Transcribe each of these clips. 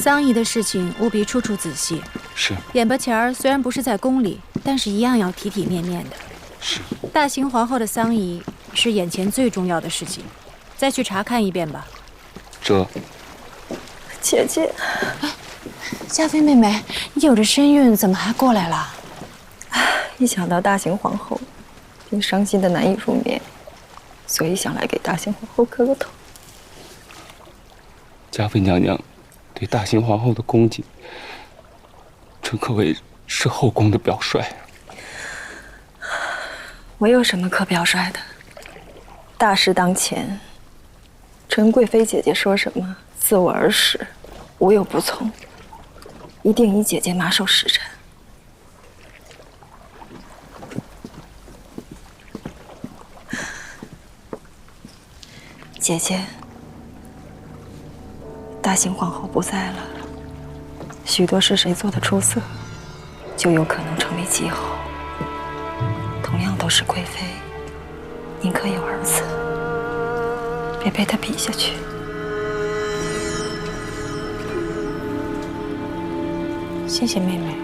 丧仪的事情务必处处仔细。是。眼巴前儿虽然不是在宫里，但是一样要体体面面的。是。大行皇后的丧仪是眼前最重要的事情，再去查看一遍吧。这。姐姐，嘉妃妹妹，你有着身孕，怎么还过来了？一想到大行皇后，便伤心的难以入眠，所以想来给大行皇后磕个头。嘉妃娘娘对大行皇后的恭敬，这可谓是后宫的表率。我有什么可表率的？大事当前，陈贵妃姐姐说什么，自我而始，无有不从，一定以姐姐马首是瞻。姐姐，大行皇后不在了，许多事谁做得出色，就有可能成为继后。同样都是贵妃，宁可有儿子，别被他比下去。谢谢妹妹。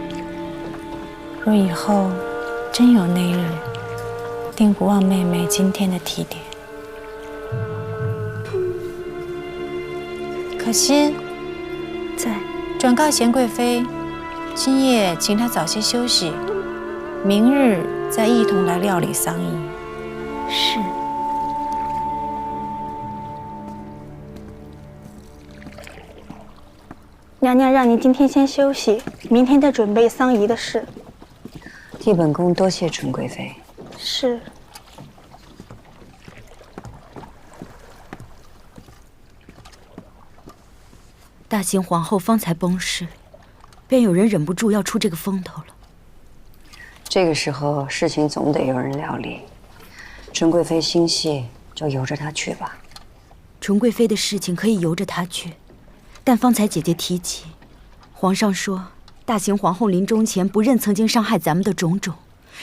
若以后真有那日，定不忘妹妹今天的提点。可心在，转告贤贵妃，今夜请她早些休息，明日再一同来料理丧仪。是。娘娘让您今天先休息，明天再准备丧仪的事。替本宫多谢纯贵妃。是。大行皇后方才崩逝，便有人忍不住要出这个风头了。这个时候事情总得有人料理，纯贵妃心细，就由着她去吧。纯贵妃的事情可以由着她去，但方才姐姐提起，皇上说大行皇后临终前不认曾经伤害咱们的种种，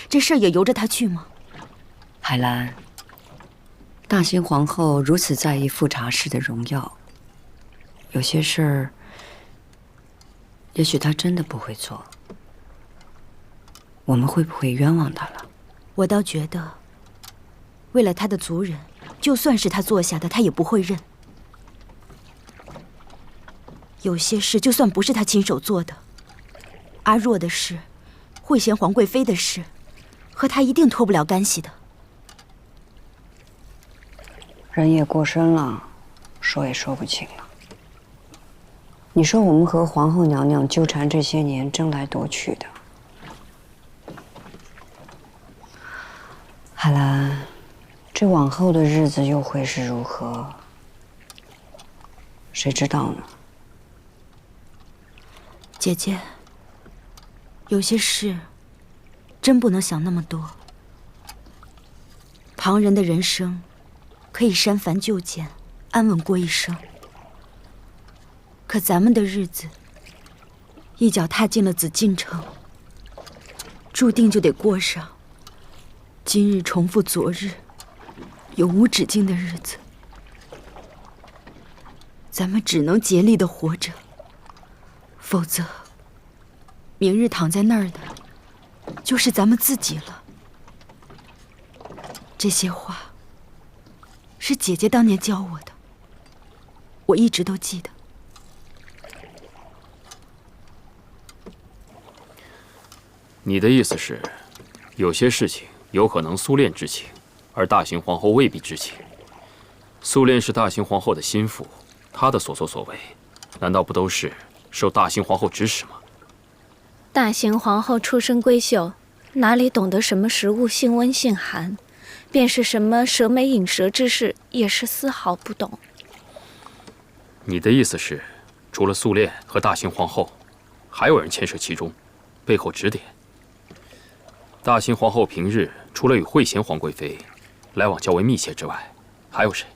这事儿也由着她去吗？海兰，大行皇后如此在意富察氏的荣耀，有些事儿，也许她真的不会做。我们会不会冤枉她了？我倒觉得，为了她的族人，就算是她做下的，她也不会认。有些事就算不是她亲手做的，阿若的事，惠贤皇贵妃的事，和她一定脱不了干系的。人也过身了，说也说不清了。你说我们和皇后娘娘纠缠这些年，争来夺去的，海兰，这往后的日子又会是如何？谁知道呢？姐姐，有些事真不能想那么多。旁人的人生可以删繁就简，安稳过一生，可咱们的日子一脚踏进了紫禁城，注定就得过上今日重复昨日，永无止境的日子。咱们只能竭力的活着，否则明日躺在那儿的就是咱们自己了。这些话是姐姐当年教我的，我一直都记得。你的意思是，有些事情有可能苏炼知情，而大行皇后未必知情。苏炼是大行皇后的心腹，她的所作所为，难道不都是受大行皇后指使吗？大行皇后出身闺秀，哪里懂得什么食物性温性寒，便是什么蛇眉饮蛇之事，也是丝毫不懂。你的意思是，除了苏炼和大行皇后，还有人牵涉其中，背后指点？大行皇后平日除了与惠贤皇贵妃来往较为密切之外，还有谁？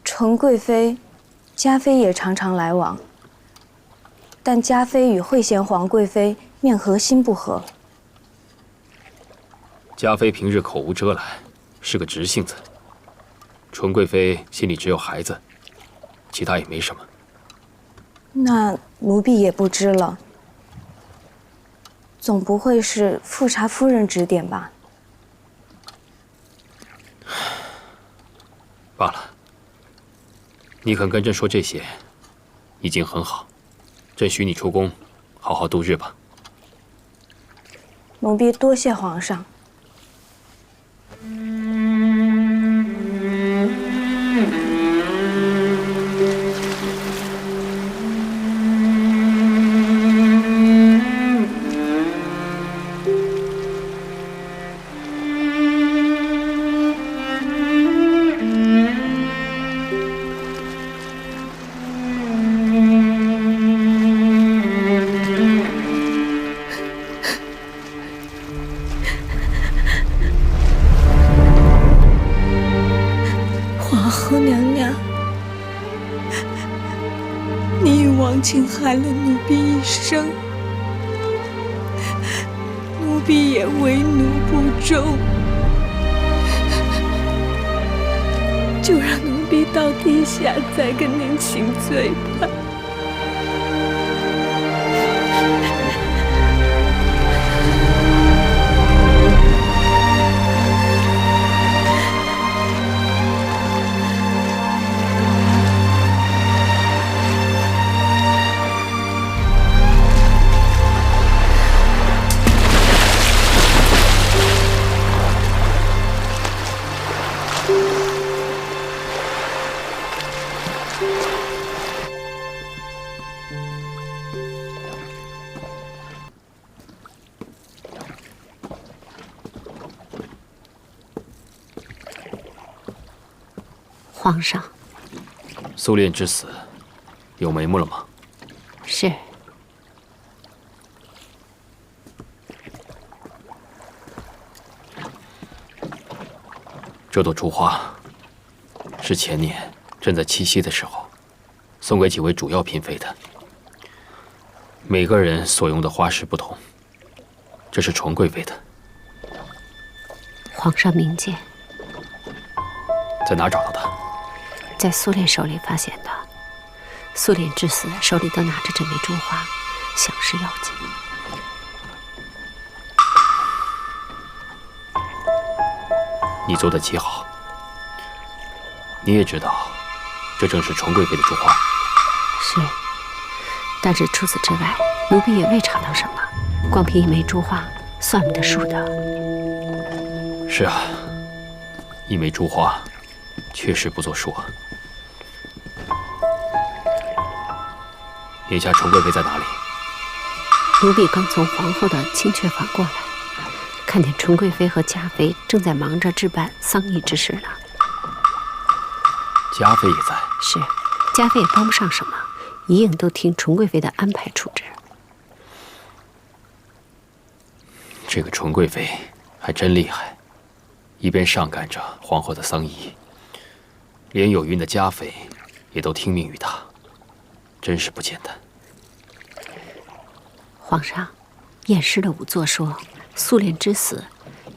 纯贵妃、嘉妃也常常来往，但嘉妃与惠贤皇贵妃面和心不和。嘉妃平日口无遮拦，是个直性子；纯贵妃心里只有孩子，其他也没什么。那奴婢也不知了。总不会是富察夫人指点吧？罢了，你肯跟朕说这些，已经很好。朕许你出宫，好好度日吧。奴婢多谢皇上。侵害了奴婢一生，奴婢也为奴不忠，就让奴婢到地下再跟您请罪吧。皇上，苏炼之死有眉目了吗？是。这朵珠花是前年朕在七夕的时候送给几位主要嫔妃的。每个人所用的花式不同，这是纯贵妃的。皇上明鉴。在哪找到的？在苏炼手里发现的。苏炼之死手里都拿着这枚珠花，想是要紧。你做得极好。你也知道，这正是纯贵妃的珠花。是，但是除此之外，奴婢也未查到什么。光凭一枚珠花，算不得数的。是啊，一枚珠花，确实不作数啊。眼下纯贵妃在哪里？奴婢刚从皇后的清阙房过来，看见纯贵妃和嘉妃正在忙着置办丧仪之事呢。嘉妃也在。是，嘉妃也帮不上什么，一应都听纯贵妃的安排处置。这个纯贵妃还真厉害，一边上赶着皇后的丧仪，连有孕的嘉妃也都听命于她，真是不简单。皇上，验尸的仵作说，苏炼之死，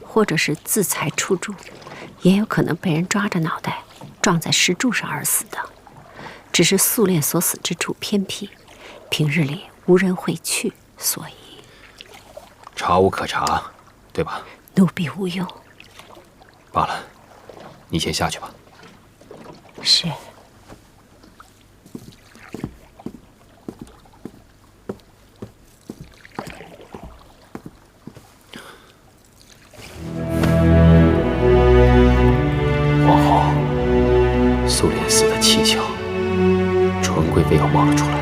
或者是自裁出柱，也有可能被人抓着脑袋撞在石柱上而死的。只是苏炼所死之处偏僻，平日里无人会去，所以查无可查，对吧？奴婢无用。罢了，你先下去吧。是。皇后，苏炼死的蹊跷，纯贵妃要冒了出来，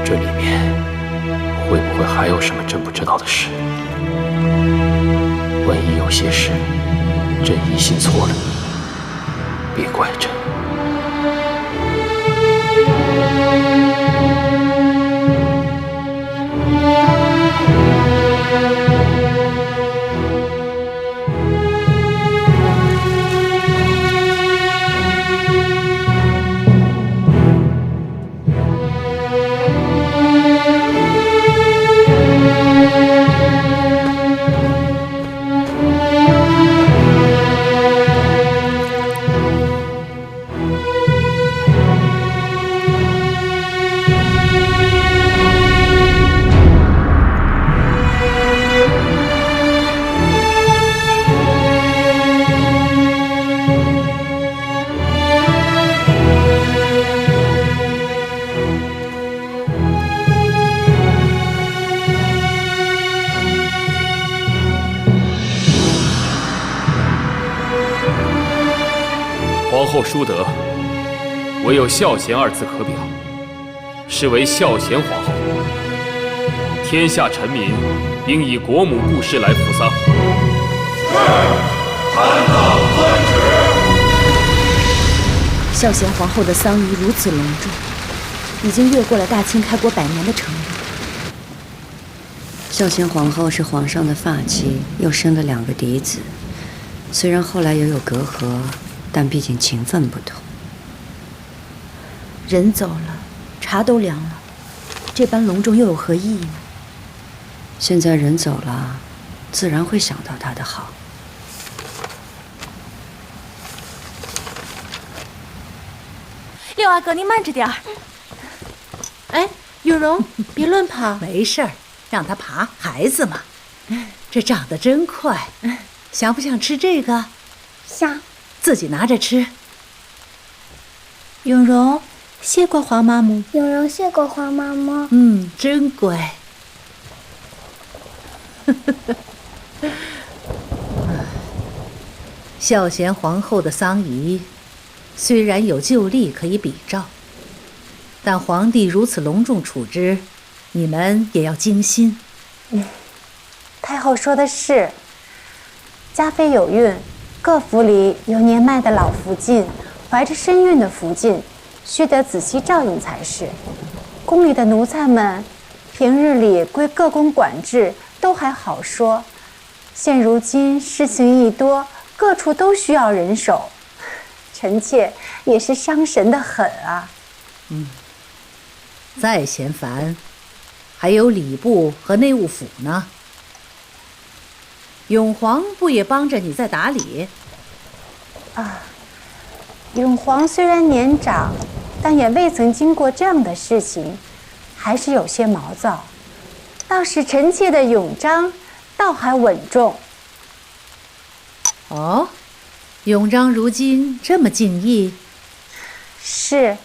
这里面会不会还有什么朕不知道的事？万一有些事，朕疑心错了你，别怪朕。后淑德，唯有孝贤二字可表，是为孝贤皇后。天下臣民应以国母故事来扶丧。臣等遵旨。孝贤皇后的丧仪如此隆重，已经越过了大清开国100年的程度。孝贤皇后是皇上的发妻，又生了2个嫡子。虽然后来也有隔阂，但毕竟情分不同。人走了，茶都凉了，这般隆重又有何意义呢？现在人走了，自然会想到他的好。六阿哥，您慢着点儿。哎，永荣，别乱跑。没事儿，让他爬，孩子嘛。这长得真快。想不想吃这个？想。自己拿着吃。永荣，谢过黄妈母。永荣谢过黄妈妈。真乖。孝贤皇后的丧仪，虽然有旧例可以比照，但皇帝如此隆重处置，你们也要精心。太后说的是。嘉妃有孕，各府里有年迈的老福晋，怀着身孕的福晋，须得仔细照应才是。宫里的奴才们，平日里归各宫管制，都还好说。现如今事情一多，各处都需要人手，臣妾也是伤神的很啊。再嫌烦，还有礼部和内务府呢。永皇不也帮着你在打理？永皇虽然年长，但也未曾经过这样的事情，还是有些毛躁。倒是臣妾的永璋，倒还稳重。哦，永璋如今这么敬意？是，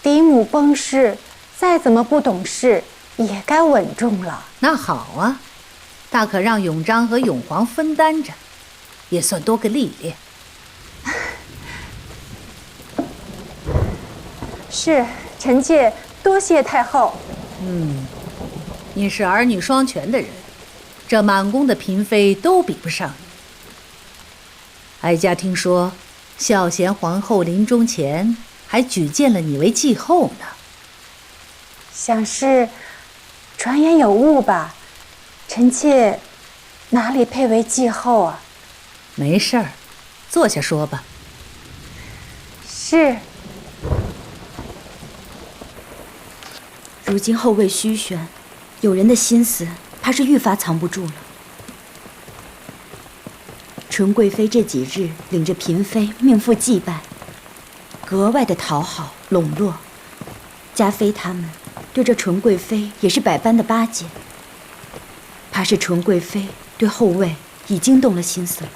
嫡母崩逝，再怎么不懂事，也该稳重了。那好啊。大可让永璋和永皇分担着，也算多个历练。是，臣妾多谢太后。你是儿女双全的人，这满宫的嫔妃都比不上你。哀家听说，孝贤皇后临终前还举荐了你为继后呢。想是传言有误吧？臣妾哪里配为继后啊？没事儿，坐下说吧。是。如今后位虚悬，有人的心思怕是愈发藏不住了。纯贵妃这几日领着嫔妃命妇祭拜，格外的讨好笼络。嘉妃他们对这纯贵妃也是百般的巴结。怕是纯贵妃对后位已经动了心思了。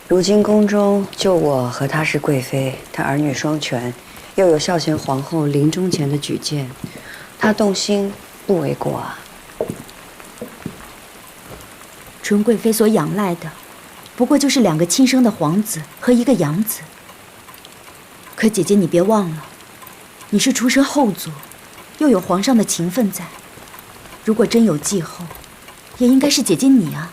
如今宫中就我和她是贵妃，她儿女双全，又有孝贤皇后临终前的举荐，她动心不为过啊。纯贵妃所仰赖的，不过就是2个亲生的皇子和1个养子。可姐姐你别忘了，你是出身后族，又有皇上的情分在。如果真有继后，也应该是姐姐你啊。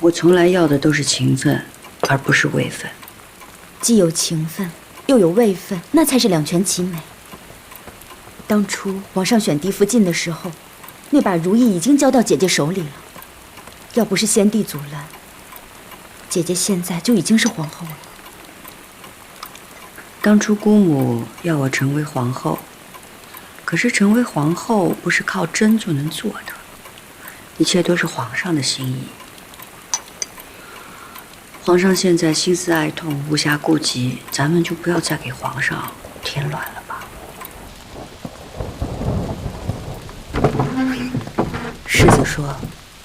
我从来要的都是情分，而不是位分。既有情分，又有位分，那才是两全其美。当初皇上选嫡福晋的时候，那把如意已经交到姐姐手里了。要不是先帝阻拦，姐姐现在就已经是皇后了。当初姑母要我成为皇后，可是成为皇后不是靠争就能做的，一切都是皇上的心意。皇上现在心思爱痛，无暇顾及，咱们就不要再给皇上添乱了吧。世子说，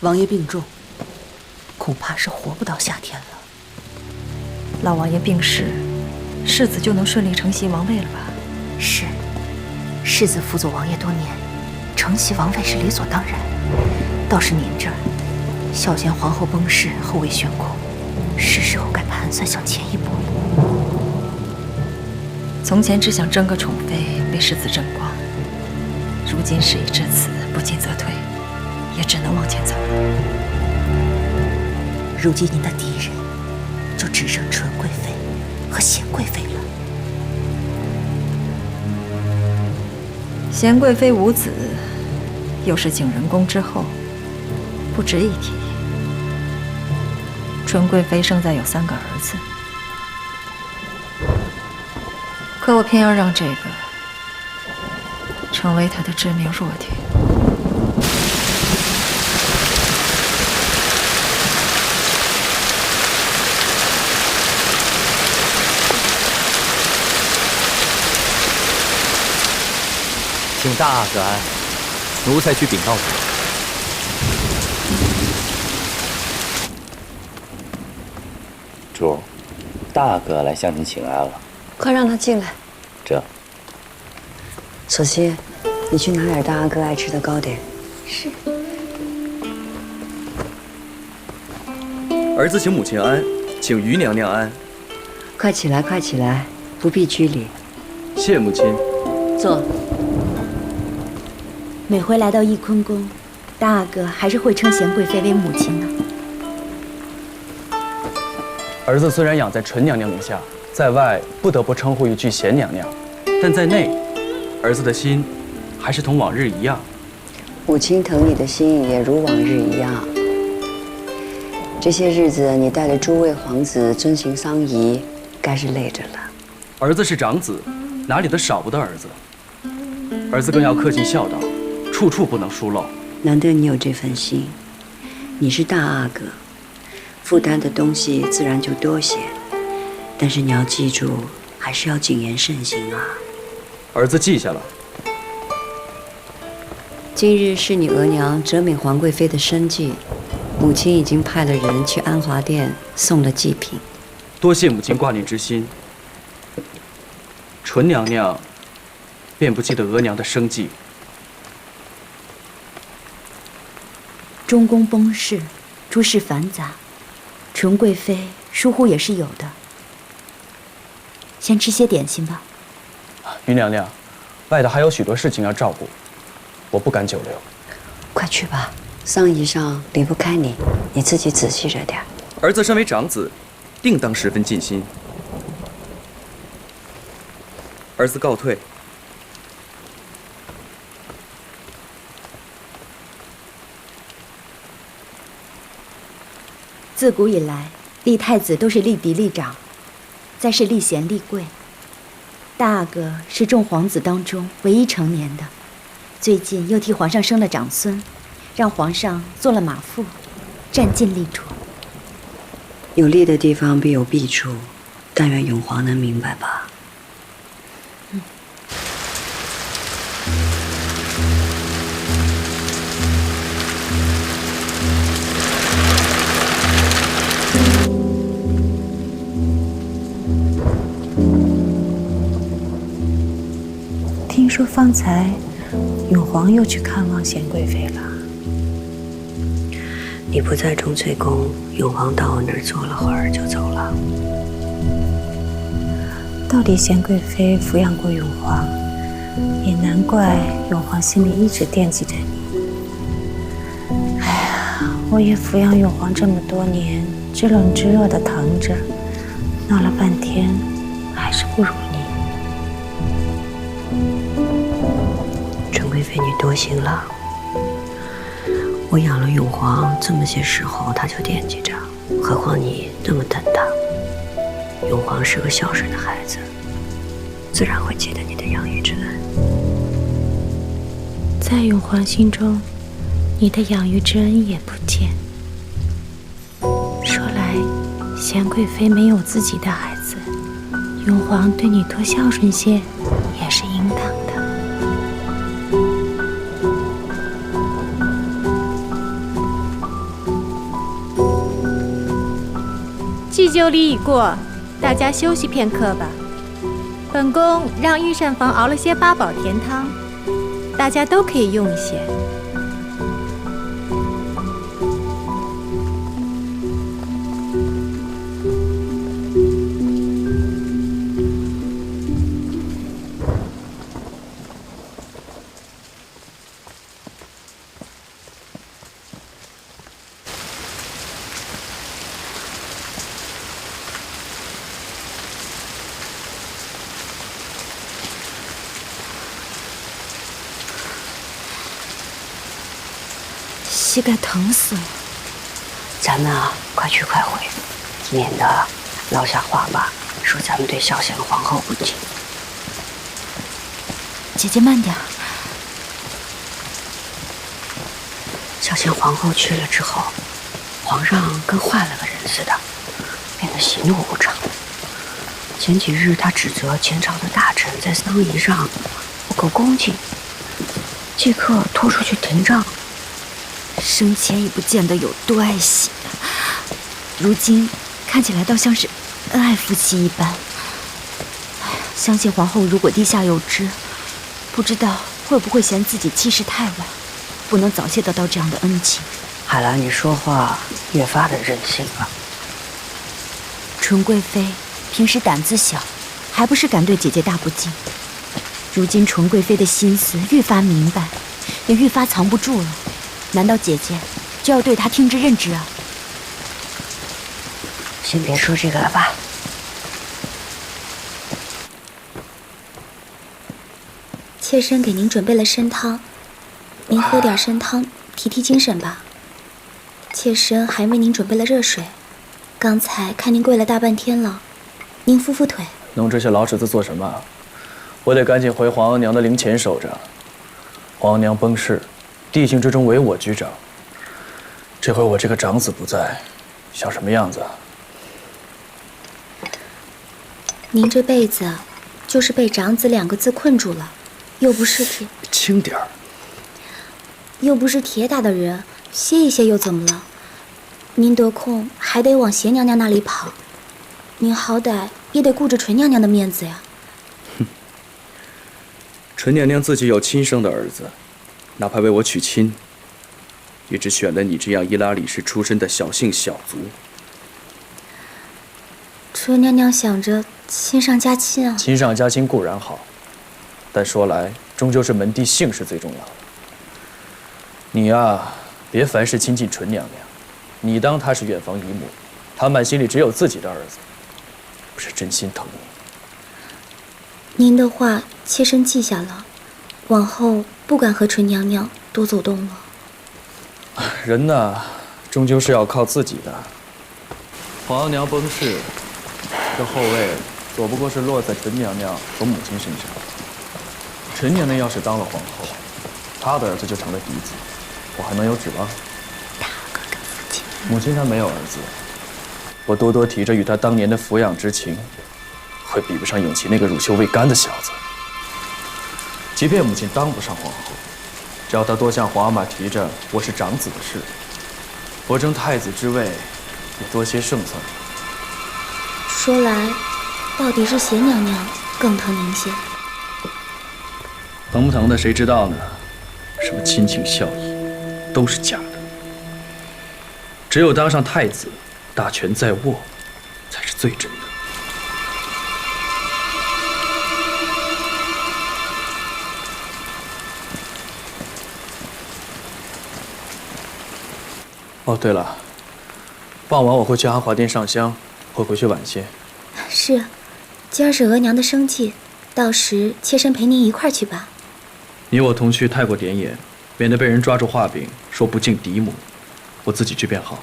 王爷病重，恐怕是活不到夏天了。老王爷病逝，世子就能顺利承袭王位了吧？是，世子辅佐王爷多年，承袭王位是理所当然。倒是您这儿，孝贤皇后崩逝，后位悬空，是时候该盘算向前一步。从前只想争个宠妃，为世子争光，如今事已至此，不进则退，也只能往前走了。如今您的敌人就只剩纯贵妃和贤贵妃了。贤贵妃无子，又是景仁宫之后，不值一提。纯贵妃生在有3个儿子，可我偏要让这个成为她的致命弱点。请大阿哥安，奴才去禀告主。主，大阿哥来向您请安了。快让他进来。这。索溪，你去拿点大阿哥爱吃的糕点。是。儿子请母亲安，请于娘娘安。快起来，快起来，不必拘礼。谢母亲。坐。每回来到翊坤宫，大阿哥还是会称贤贵妃为母亲呢。儿子虽然养在纯娘娘名下，在外不得不称呼一句贤娘娘，但在内，儿子的心还是同往日一样。母亲疼你的心也如往日一样。这些日子你带着诸位皇子遵行丧仪，该是累着了。儿子是长子，哪里的少不得儿子？儿子更要恪尽孝道，处处不能疏漏。难得你有这份心，你是大阿哥，负担的东西自然就多些。但是你要记住，还是要谨言慎行啊。儿子记下了。今日是你额娘哲美皇贵妃的生祭，母亲已经派了人去安华殿送了祭品。多谢母亲挂念之心。纯娘娘便不记得额娘的生计。中宫崩逝，诸事繁杂，纯贵妃疏忽也是有的。先吃些点心吧。于娘娘，外头还有许多事情要照顾，我不敢久留。快去吧，丧仪上离不开你，你自己仔细着点。儿子身为长子，定当十分尽心。儿子告退。自古以来，立太子都是立嫡立长，再是立贤立贵。大阿哥是众皇子当中唯一成年的，最近又替皇上生了长孙，让皇上做了马腹，占尽力主。有利的地方必有弊处，但愿永皇能明白吧。听说方才永皇又去看望贤贵妃了。你不在钟粹宫，永皇到我那儿坐了会儿就走了。到底贤贵妃抚养过永皇，也难怪永皇心里一直惦记着你。哎呀，我也抚养永皇这么多年，知冷知热的疼着，闹了半天，还是不如你。纯贵妃，你多心了。我养了永皇这么些时候，他就惦记着，何况你那么疼他。永皇是个孝顺的孩子，自然会记得你的养育之恩。在永皇心中，你的养育之恩也不见。说来，贤贵妃没有自己的孩子，永皇对你多孝顺些，也是应当的。祭酒礼已过，大家休息片刻吧。本宫让御膳房熬了些八宝甜汤，大家都可以用一些。膝盖疼死了。咱们啊，快去快回，免得落下话吧，说咱们对孝贤皇后不敬。姐姐慢点。孝贤皇后去了之后，皇上跟换了个人似的，变得喜怒无常。前几日他指责前朝的大臣在丧仪上不够恭敬，即刻拖出去停杖。生前也不见得有多爱惜，如今看起来倒像是恩爱夫妻一般。相信皇后如果地下有知，不知道会不会嫌自己气势太晚，不能早些得到这样的恩情。海兰，你说话越发的任性了。纯贵妃平时胆子小，还不是敢对姐姐大不敬。如今纯贵妃的心思愈发明白，也愈发藏不住了。难道姐姐就要对她听之任之啊？先别说这个了吧。妾身给您准备了参汤，您喝点参汤提提精神吧。妾身还为您准备了热水，刚才看您跪了大半天了，您扶扶腿。弄这些老尺子做什么？我得赶紧回皇额娘的灵前守着。皇额娘崩逝，帝姓之中唯我居长。这回我这个长子不在，像什么样子啊？您这辈子就是被长子2个字困住了，又不是轻点儿，又不是铁打的人，歇一歇又怎么了？您得空还得往贤娘娘那里跑，您好歹也得顾着纯娘娘的面子呀。纯娘娘自己有亲生的儿子，哪怕为我娶亲，也只选了你这样伊拉里氏出身的小姓小族。纯娘娘想着亲上加亲啊。亲上加亲固然好，但说来终究是门第姓氏最重要的。你呀，别凡事亲近纯娘娘，你当她是远房姨母，她满心里只有自己的儿子，不是真心疼你。您的话妾身记下了，往后不敢和纯娘娘多走动了。人呐，终究是要靠自己的。皇额娘崩逝，这后位左不过是落在纯娘娘和母亲身上。纯娘娘要是当了皇后，她的儿子就成了嫡子，我还能有指望？大哥跟父亲，母亲她没有儿子，我多多提着与她当年的抚养之情，会比不上永琪那个乳臭未干的小子。即便母亲当不上皇后，只要她多向皇阿玛提着我是长子的事，我争太子之位也多些胜算。说来，到底是贤娘娘更疼您些。疼不疼的谁知道呢？什么亲情孝义，都是假的。只有当上太子，大权在握，才是最真的。哦，对了，傍晚我会去阿华殿上香，会回去晚些。是，今儿是额娘的生忌，到时妾身陪您一块儿去吧。你我同去太过典眼，免得被人抓住画柄说不敬嫡母。我自己去便好。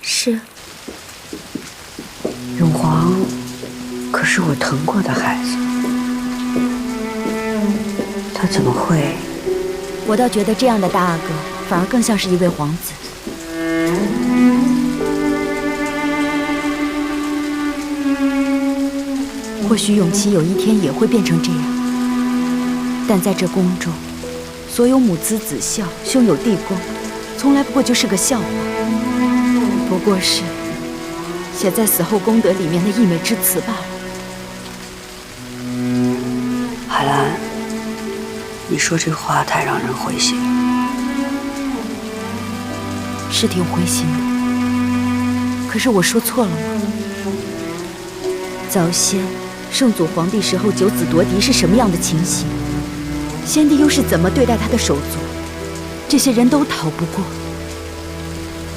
是。永璜可是我疼过的孩子，他怎么会？我倒觉得这样的大阿哥反而更像是一位皇子。或许永琪有一天也会变成这样，但在这宫中，所有母慈子孝、兄友弟恭，从来不过就是个笑话，不过是写在死后功德里面的溢美之词罢了。海兰，你说这话太让人灰心了。是挺灰心的，可是我说错了吗？早先圣祖皇帝时候九子夺嫡是什么样的情形？先帝又是怎么对待他的手足？这些人都逃不过。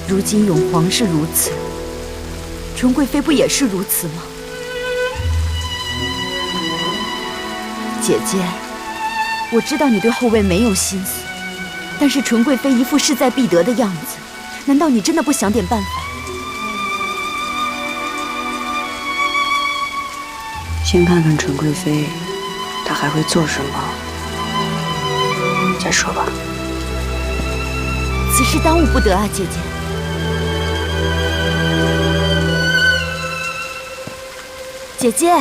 如今永璜是如此，纯贵妃不也是如此吗？姐姐，我知道你对后位没有心思，但是纯贵妃一副势在必得的样子，难道你真的不想点办法？先看看纯贵妃，她还会做什么，再说吧。此事耽误不得啊，姐姐。姐姐，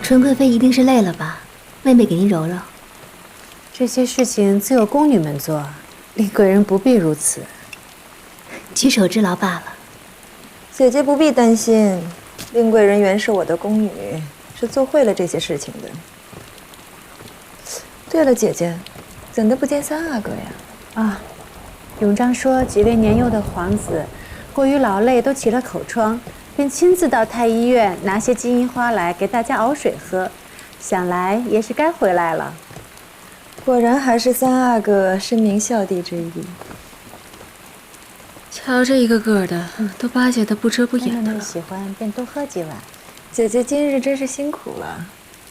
纯贵妃一定是累了吧？妹妹给您揉揉。这些事情自有宫女们做，令贵人不必如此。举手之劳罢了。姐姐不必担心，令贵人原是我的宫女，是做会了这些事情的。对了，姐姐，怎的不见三阿哥呀？啊，永璋说几位年幼的皇子过于劳累，都起了口疮，便亲自到太医院拿些金银花来给大家熬水喝。想来也是该回来了。果然还是三阿哥深明孝弟之意。瞧这一个个的，都巴结的不遮不掩的了。喜欢便多喝几碗。姐姐今日真是辛苦了。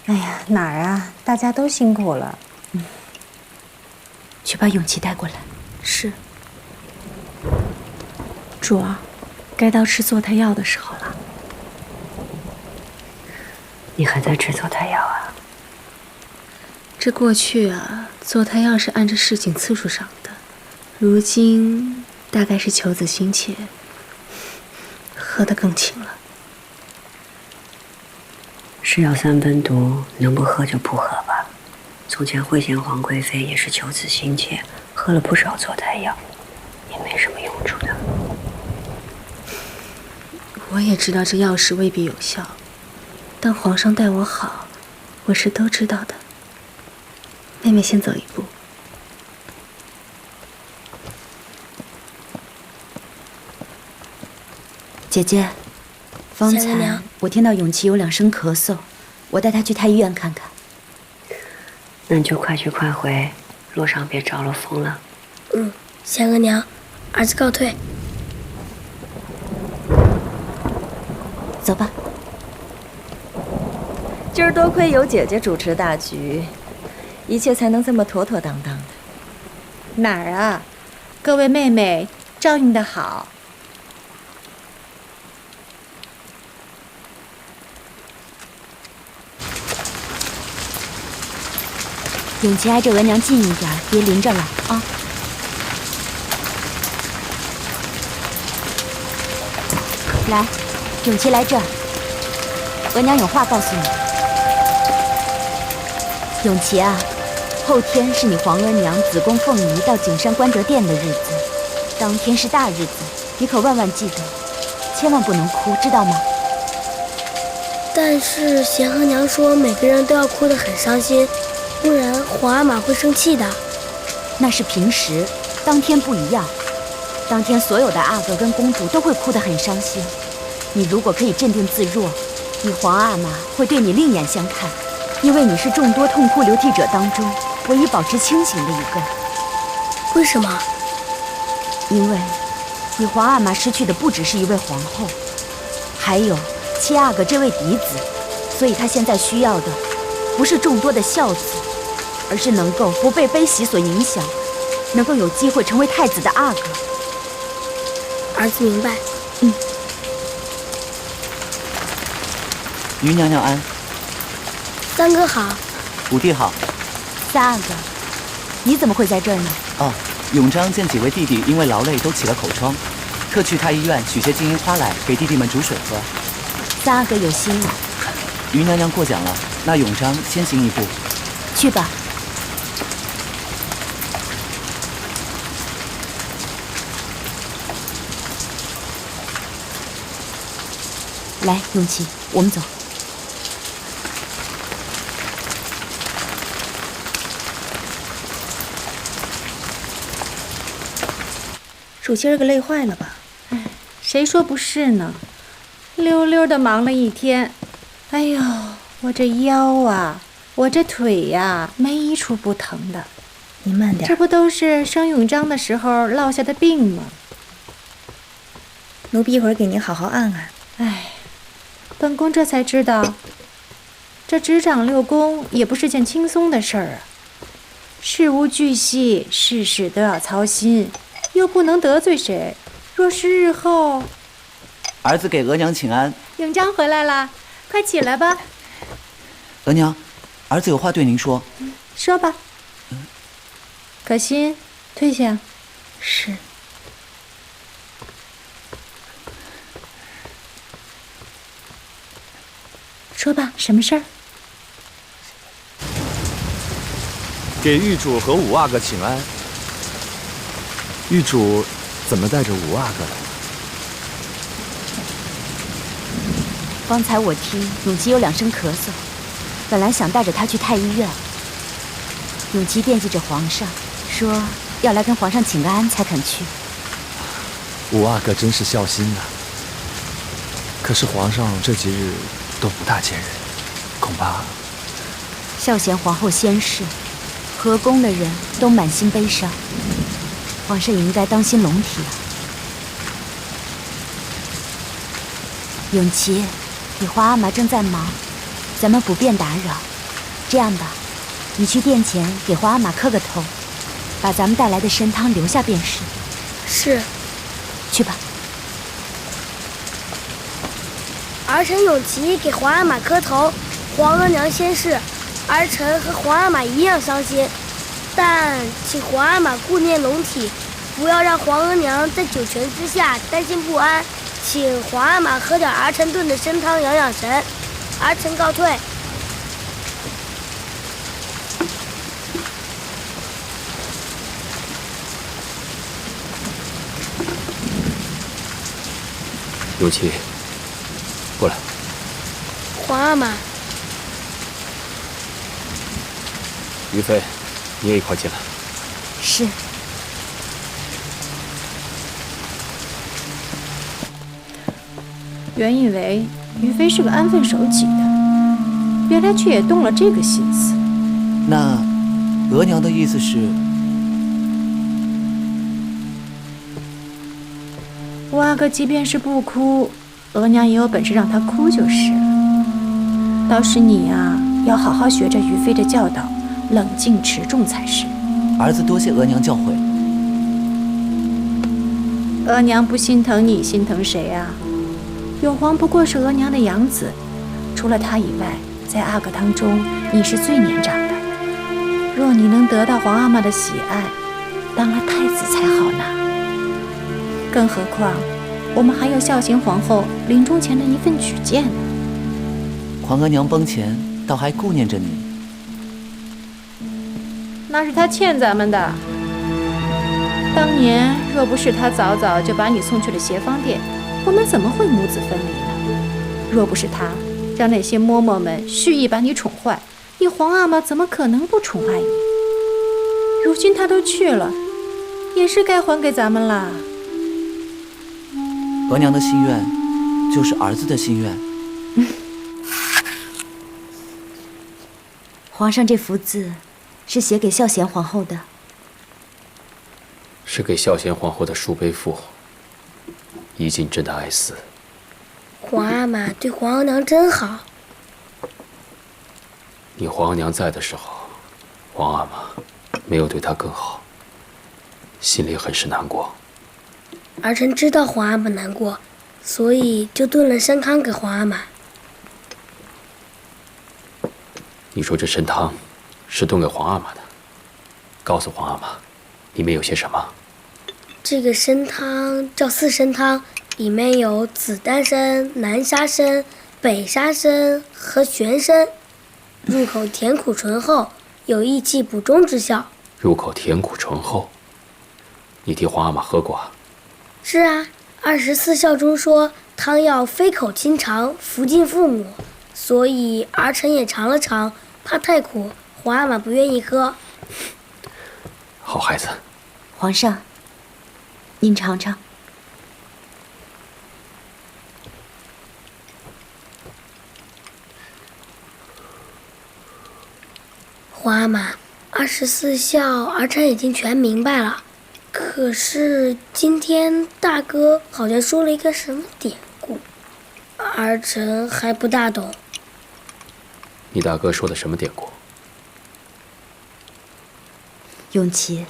哎呀，哪儿啊，大家都辛苦了。去把永琪带过来。是。主儿，该到吃坐胎药的时候了。你还在吃坐胎药啊？这过去啊，坐胎药是按着事情次数赏的，如今大概是求子心切，喝得更勤了。是药三分毒，能不喝就不喝吧。从前惠贤皇贵妃也是求子心切，喝了不少坐胎药，也没什么用处的。我也知道这药食未必有效，但皇上待我好，我是都知道的。妹妹先走一步。姐姐，方才我听到永琪有2声咳嗽，我带她去太医院看看。那你就快去快回，路上别着了风了。贤额娘，儿子告退。走吧。今儿多亏有姐姐主持大局，一切才能这么妥妥当当的。哪儿啊，各位妹妹照应得好。永琪挨着额娘近一点，别淋着了啊！来，永琪来这儿，额娘有话告诉你。永琪啊，后天是你皇额娘子宫凤仪到景山观德殿的日子，当天是大日子，你可万万记得，千万不能哭，知道吗？但是贤额娘说每个人都要哭得很伤心，不然皇阿玛会生气的。那是平时，当天不一样。当天所有的阿哥跟公主都会哭得很伤心。你如果可以镇定自若，你皇阿玛会对你另眼相看，因为你是众多痛哭流涕者当中唯一保持清醒的一个。为什么？因为你皇阿玛失去的不只是一位皇后，还有七阿哥这位嫡子，所以他现在需要的不是众多的孝子，而是能够不被悲喜所影响，能够有机会成为太子的阿哥。儿子明白。于娘娘安。三哥好。五弟好。三阿哥，你怎么会在这儿呢？哦，永璋见几位弟弟因为劳累都起了口疮，特去太医院取些金银花来给弟弟们煮水喝。三阿哥有心了。于娘娘过奖了，那永璋先行一步。去吧。来，永琪，我们走。主今儿个累坏了吧？哎，谁说不是呢？溜溜的忙了一天，哎呦，我这腰啊，我这腿呀，没一处不疼的。你慢点。这不都是生永璋的时候落下的病吗？奴婢一会儿给您好好按按。哎，本宫这才知道，这执掌六宫也不是件轻松的事儿啊。事无巨细，事事都要操心，又不能得罪谁。若是日后……儿子给额娘请安。永璋回来了，快起来吧。额娘，儿子有话对您说。说吧。可心，退下。是。说吧，什么事儿？给玉主和五阿哥请安。玉主怎么带着五阿哥来？方才我听永琪有2声咳嗽，本来想带着他去太医院。永琪惦记着皇上，说要来跟皇上请个安才肯去。五阿哥真是孝心呐。可是皇上这几日都不大见人，恐怕……孝贤皇后仙逝，和宫的人都满心悲伤，皇上也应该当心龙体啊。永琪，你皇阿玛正在忙，咱们不便打扰。这样吧，你去殿前给皇阿玛磕个头，把咱们带来的参汤留下便是。是。去吧。儿臣永琪给皇阿玛磕头，皇额娘仙逝，儿臣和皇阿玛一样伤心，但请皇阿玛顾念龙体，不要让皇额娘在九泉之下担心不安。请皇阿玛喝点儿臣炖的参汤养养神，儿臣告退。永琪，过来。皇阿玛。于妃，你也一块进来。是。原以为于妃是个安分守己的，原来却也动了这个心思。那额娘的意思是？五阿哥即便是不哭，额娘也有本事让他哭就是了。倒是你啊，要好好学着于妃的教导，冷静持重才是。儿子多谢额娘教诲。额娘不心疼你，心疼谁啊？永皇不过是额娘的养子，除了他以外，在阿哥当中你是最年长的。若你能得到皇阿玛的喜爱，当了太子才好呢。更何况，我们还有孝贤皇后临终前的一份举荐呢。皇额娘崩前，倒还顾念着你。那是她欠咱们的。当年若不是她早早就把你送去了协芳殿，我们怎么会母子分离呢？若不是她让那些嬷嬷们蓄意把你宠坏，你皇阿玛怎么可能不宠爱你？如今她都去了，也是该还给咱们啦。额娘的心愿，就是儿子的心愿。皇上这幅字是写给孝贤皇后的，是给孝贤皇后的恕背赋，以尽朕的哀思。皇阿玛对皇额娘真好。你皇额娘在的时候，皇阿玛没有对她更好，心里很是难过。儿臣知道皇阿玛难过，所以就炖了参汤给皇阿玛。你说这参汤是炖给皇阿玛的，告诉皇阿玛，里面有些什么？这个参汤叫四参汤，里面有紫丹参、南沙参、北沙参和玄参，入口甜苦醇厚，有益气补中之效。入口甜苦醇厚，你替皇阿玛喝过啊？是啊，24孝中说汤要飞口清肠，服尽父母，所以儿臣也尝了尝，怕太苦，皇阿玛不愿意喝。好孩子。皇上，您尝尝。皇阿玛，24孝儿臣已经全明白了。可是今天大哥好像说了一个什么典故，儿臣还不大懂。你大哥说的什么典故？永琪，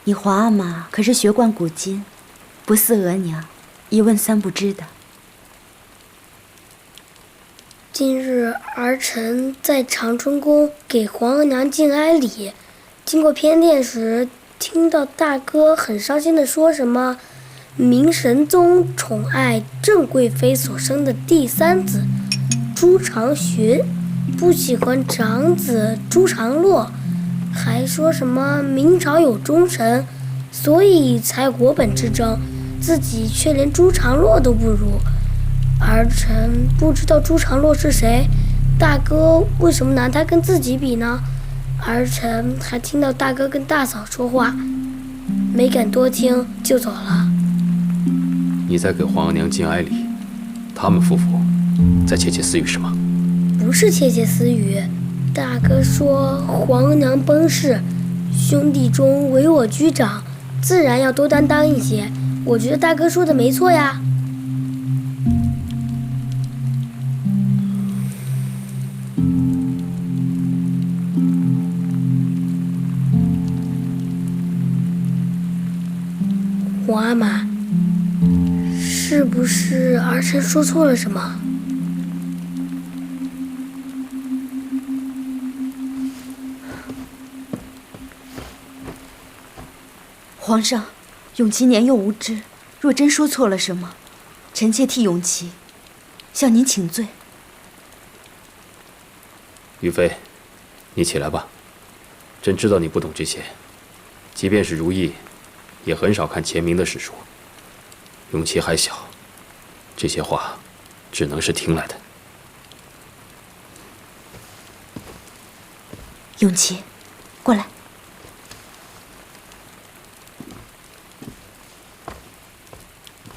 你皇阿玛可是学贯古今，不似额娘，一问三不知的。今日儿臣在长春宫给皇额娘敬哀礼，经过偏殿时，听到大哥很伤心地说什么明神宗宠爱郑贵妃所生的第三子朱常洵，不喜欢长子朱常洛，还说什么明朝有忠臣，所以才国本之争，自己却连朱常洛都不如。儿臣不知道朱常洛是谁，大哥为什么拿他跟自己比呢？儿臣还听到大哥跟大嫂说话，没敢多听就走了。你在给皇额娘敬哀礼，他们夫妇在窃窃私语什么？不是窃窃私语，大哥说皇额娘崩逝，兄弟中唯我居长，自然要多担当一些。我觉得大哥说的没错呀。皇阿玛，是不是儿臣说错了什么？皇上，永琪年幼无知，若真说错了什么，臣妾替永琪向您请罪。于妃，你起来吧。朕知道你不懂这些，即便是如意，也很少看前明的史书。永琪还小，这些话只能是听来的。永琪，过来。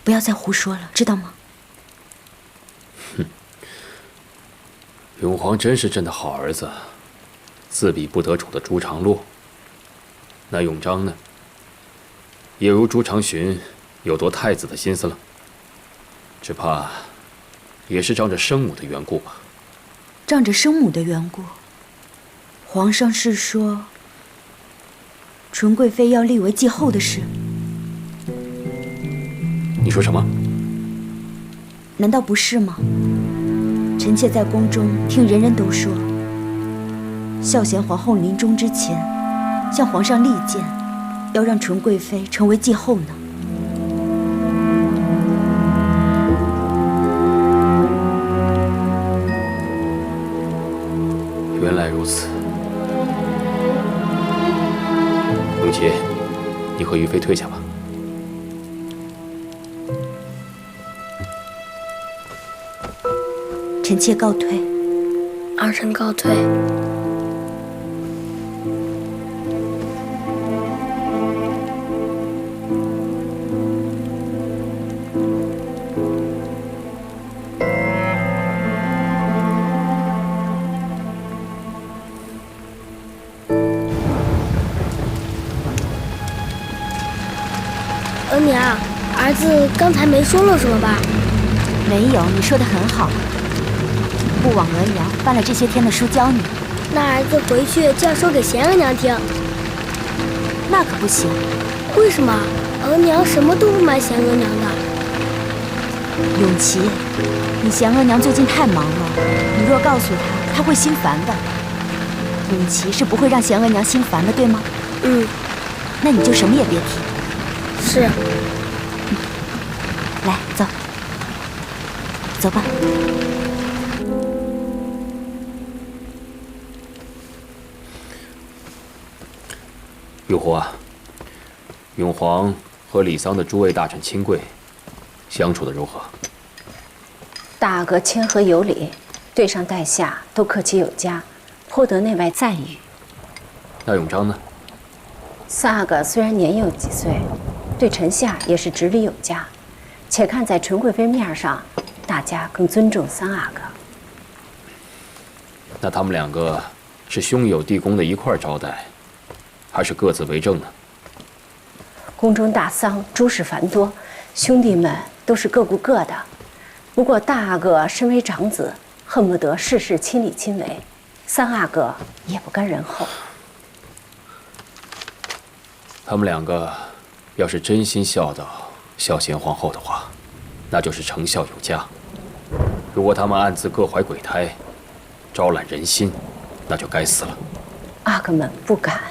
不要再胡说了，知道吗？哼，永皇真是朕的好儿子，自比不得宠的朱常洛。那永璋呢？也如朱常洵有夺太子的心思了，只怕也是仗着生母的缘故吧。仗着生母的缘故，皇上是说纯贵妃要立为继后的事？你说什么？难道不是吗？臣妾在宫中听人人都说，孝贤皇后临终之前向皇上力荐，要让纯贵妃成为继后呢。原来如此。永琪，你和于妃退下吧。臣妾告退。儿臣告退。额娘，儿子刚才没说了什么吧？没有，你说的很好。不枉额娘翻了这些天的书教你。那儿子回去就要说给贤额娘听。那可不行。为什么？额娘什么都不瞒贤额娘的。永琪，你贤额娘最近太忙了，你若告诉她，她会心烦的。永琪是不会让贤额娘心烦的，对吗？嗯。那你就什么也别提。是。来，走，走吧。永祜啊，永皇和李桑的诸位大臣亲贵相处的如何？大阿哥谦和有礼，对上带下都客气有加，颇得内外赞誉。那永璋呢？三阿哥虽然年幼几岁，对臣下也是执礼有加，且看在纯贵妃面上，大家更尊重三阿哥。那他们两个是兄友弟恭的一块儿招待，还是各自为政呢？宫中大丧，诸事繁多，兄弟们都是各顾各的。不过大阿哥身为长子，恨不得事事亲力亲为，三阿哥也不甘人后。他们两个要是真心孝道孝贤皇后的话，那就是成孝有加；如果他们暗自各怀鬼胎，招揽人心，那就该死了。阿哥们不敢。